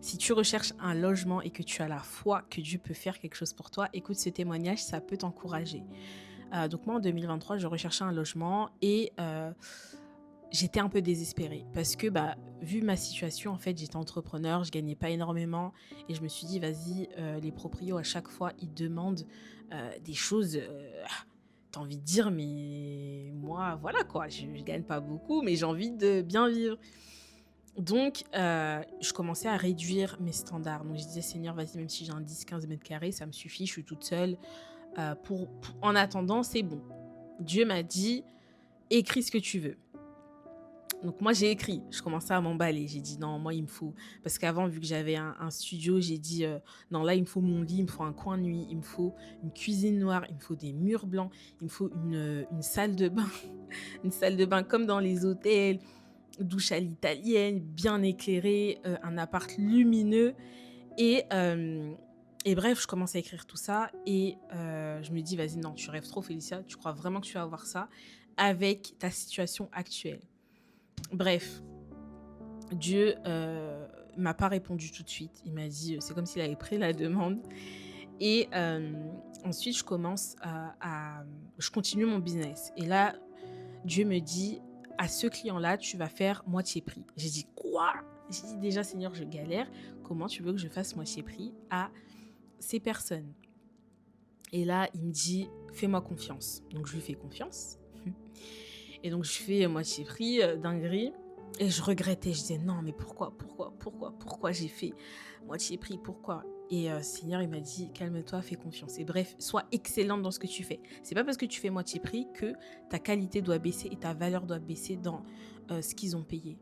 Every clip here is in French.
Si tu recherches un logement et que tu as la foi que Dieu peut faire quelque chose pour toi, écoute ce témoignage, ça peut t'encourager. Donc moi, en 2023, je recherchais un logement et j'étais un peu désespérée parce que, vu ma situation, en fait, j'étais entrepreneur, je gagnais pas énormément et je me suis dit: «Vas-y, les proprios à chaque fois, ils demandent, des choses, tu envie de dire: "Mais moi, voilà quoi, je gagne pas beaucoup, mais j'ai envie de bien vivre"». Donc je commençais à réduire mes standards. Donc je disais: «Seigneur, vas-y, même si j'ai un 10-15 mètres carrés, ça me suffit, je suis toute seule, pour en attendant, c'est bon». Dieu m'a dit: «Écris ce que tu veux». Donc moi, j'ai écrit, je commençais à m'emballer. J'ai dit: «Non, moi, il me faut» parce qu'avant, vu que j'avais un studio, j'ai dit: «Non, là, il me faut mon lit, il me faut un coin nuit, il me faut une cuisine noire, il me faut des murs blancs, il me faut une salle de bain, une salle de bain comme dans les hôtels, douche à l'italienne, bien éclairée, un appart lumineux» et et bref, je commence à écrire tout ça et je me dis: «Vas-y, non, tu rêves trop Félicia, tu crois vraiment que tu vas avoir ça avec ta situation actuelle?» Bref, Dieu, m'a pas répondu tout de suite. Il m'a dit, c'est comme s'il avait pris la demande et ensuite je commence je continue mon business et là, Dieu me dit: «À ce client-là, tu vas faire moitié prix». J'ai dit: «Quoi?» J'ai dit: «Déjà Seigneur, je galère, comment tu veux que je fasse moitié prix à ces personnes?» Et là, il me dit: «Fais-moi confiance». Donc je lui fais confiance et donc je fais moitié prix, dinguerie et je regrettais. Je disais: «Non, mais pourquoi j'ai fait moitié prix? Pourquoi?» Et Seigneur, il m'a dit: «Calme-toi, fais confiance et bref, sois excellente dans ce que tu fais. C'est pas parce que tu fais moitié prix que ta qualité doit baisser et ta valeur doit baisser dans, ce qu'ils ont payé».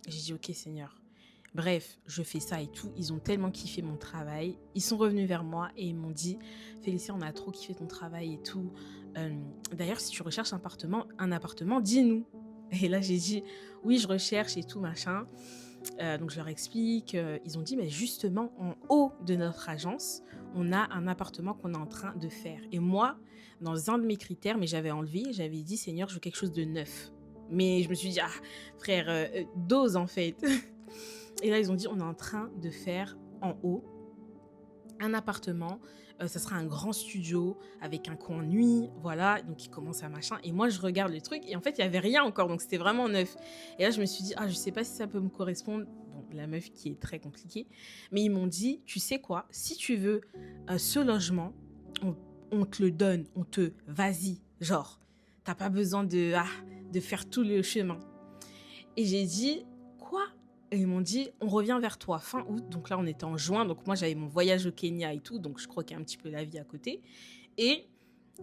J'ai dit: «OK Seigneur». Bref, je fais ça et tout. Ils ont tellement kiffé mon travail. Ils sont revenus vers moi et ils m'ont dit: «Félicia, on a trop kiffé ton travail et tout. D'ailleurs, si tu recherches un appartement, dis-nous». Et là, j'ai dit: «Oui, je recherche et tout machin». Donc je leur explique, ils ont dit: «Mais justement, en haut de notre agence, on a un appartement qu'on est en train de faire». Et moi, dans un de mes critères, mais j'avais enlevé, j'avais dit: «Seigneur, je veux quelque chose de neuf». Mais je me suis dit: «Ah frère, dose en fait». Et là, ils ont dit: «On est en train de faire en haut un appartement, ça sera un grand studio avec un coin nuit», voilà, donc ils commencent à machin et moi je regarde le truc et en fait, il y avait rien encore, donc c'était vraiment neuf et là, je me suis dit: «Ah, je sais pas si ça peut me correspondre». Bon, la meuf qui est très compliquée, mais ils m'ont dit: «Tu sais quoi? Si tu veux, ce logement, on on te le donne, vas-y, genre, t'as pas besoin de faire tout le chemin». Et j'ai dit: «Quoi?» Et ils m'ont dit: «On revient vers toi fin août». Donc là, on était en juin, donc moi, j'avais mon voyage au Kenya et tout, donc je croquais un petit peu la vie à côté et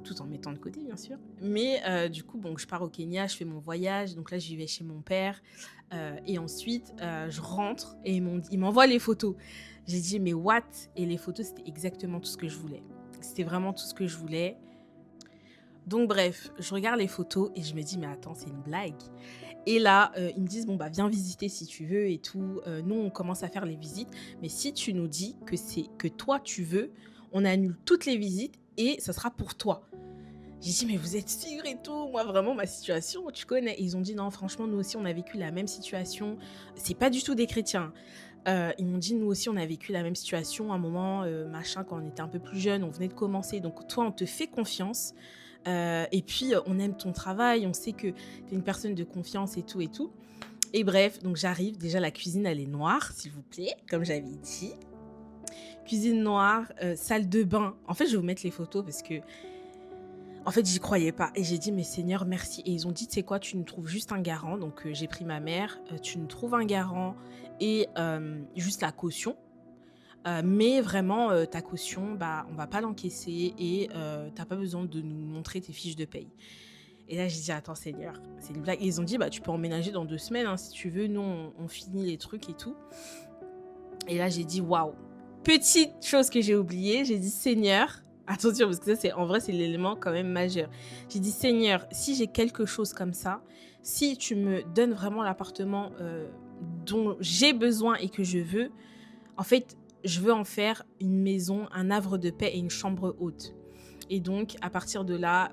tout en mettant de côté, bien sûr. Mais du coup, bon, je pars au Kenya, je fais mon voyage, donc là, j'y vais chez mon père, et ensuite, je rentre et ils m'envoient les photos. J'ai dit: «Mais what?» Et les photos, c'était exactement tout ce que je voulais. C'était vraiment tout ce que je voulais. Donc bref, je regarde les photos et je me dis: «Mais attends, c'est une blague?» Et là, ils me disent: «Bon, bah, viens visiter si tu veux et tout, nous, on commence à faire les visites, mais si tu nous dis que c'est que toi tu veux, on annule toutes les visites et ça sera pour toi». J'ai dit: «Mais vous êtes sûrs et tout?» Moi, vraiment, ma situation, tu connais. Et ils ont dit: «Non, franchement, nous aussi, on a vécu la même situation». C'est pas du tout des chrétiens. Ils m'ont dit: «Nous aussi, on a vécu la même situation, à un moment, machin, quand on était un peu plus jeunes, on venait de commencer, donc toi, on te fait confiance, et puis, on aime ton travail, on sait que tu es une personne de confiance et tout et tout». Et bref, donc j'arrive, déjà la cuisine elle est noire, s'il vous plaît, comme j'avais dit. Cuisine noire, salle de bain. En fait, je vais vous mettre les photos parce que, en fait, j'y croyais pas et j'ai dit: «Mais Seigneur, merci». Et ils ont dit: «Tu sais quoi? Tu nous trouves juste un garant». Donc j'ai pris ma mère, «Tu nous trouves un garant et juste la caution, mais vraiment, ta caution, bah, on va pas l'encaisser et tu pas besoin de nous montrer tes fiches de paye». Et là, j'ai dit: «Attends Seigneur, c'est une blague?» Et ils ont dit: «Bah, tu peux emménager dans 2 semaines, hein, si tu veux. Nous, on finit les trucs et tout». Et là, j'ai dit: «Waouh!» Petite chose que j'ai oubliée, j'ai dit: «Seigneur», attention parce que ça, c'est en vrai, c'est l'élément quand même majeur. J'ai dit: «Seigneur, si j'ai quelque chose comme ça, si tu me donnes vraiment l'appartement, dont j'ai besoin et que je veux, en fait, je veux en faire une maison, un havre de paix et une chambre haute». Et donc à partir de là,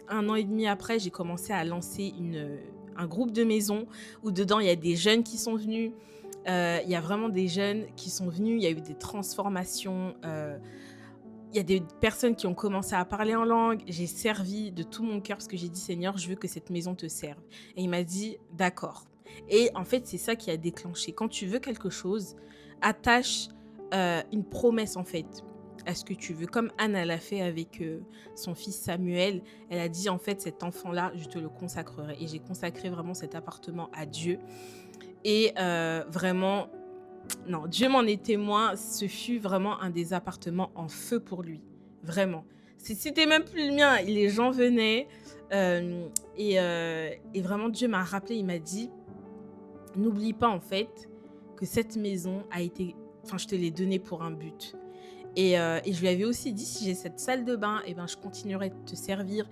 1 an et demi après, j'ai commencé à lancer un groupe de maisons où dedans il y a des jeunes qui sont venus, Il y a vraiment des jeunes qui sont venus, il y a eu des transformations, il y a des personnes qui ont commencé à parler en langue. J'ai servi de tout mon cœur parce que j'ai dit: «Seigneur, je veux que cette maison te serve» et il m'a dit: «D'accord» et en fait, c'est ça qui a déclenché. Quand tu veux quelque chose, attache, une promesse, en fait, à ce que tu veux. Comme Anne, elle a fait avec, son fils Samuel. Elle a dit: «En fait, cet enfant-là, je te le consacrerai» et j'ai consacré vraiment cet appartement à Dieu et vraiment non, Dieu m'en est témoin, ce fut vraiment un des appartements en feu pour lui, vraiment. C'était même plus le mien, les gens venaient, hem et vraiment Dieu m'a rappelé, il m'a dit: «N'oublie pas en fait que cette maison a été enfin je te l'ai donnée pour un but» et je lui avais aussi dit: «Si j'ai cette salle de bain et ben je continuerai de te servir,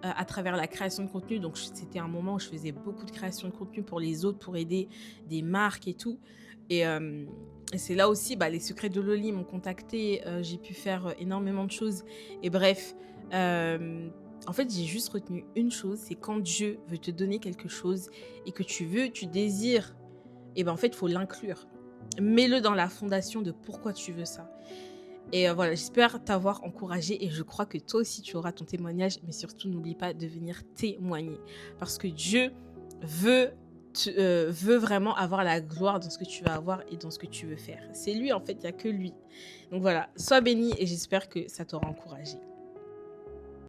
à travers la création de contenu». Donc c'était un moment où je faisais beaucoup de création de contenu pour les autres, pour aider des marques et tout et c'est là aussi, bah, les secrets de Loli m'ont contactée, j'ai pu faire, énormément de choses et bref, en fait, j'ai juste retenu une chose, c'est quand Dieu veut te donner quelque chose et que tu désires et ben, en fait, il faut l'inclure. Mets-le dans la fondation de pourquoi tu veux ça et voilà, j'espère t'avoir encouragé et je crois que toi aussi tu auras ton témoignage, mais surtout n'oublie pas de venir témoigner parce que Dieu veut veut vraiment avoir la gloire dans ce que tu vas avoir et dans ce que tu veux faire. C'est lui en fait, il y a que lui. Donc voilà, sois béni et j'espère que ça t'aura encouragé.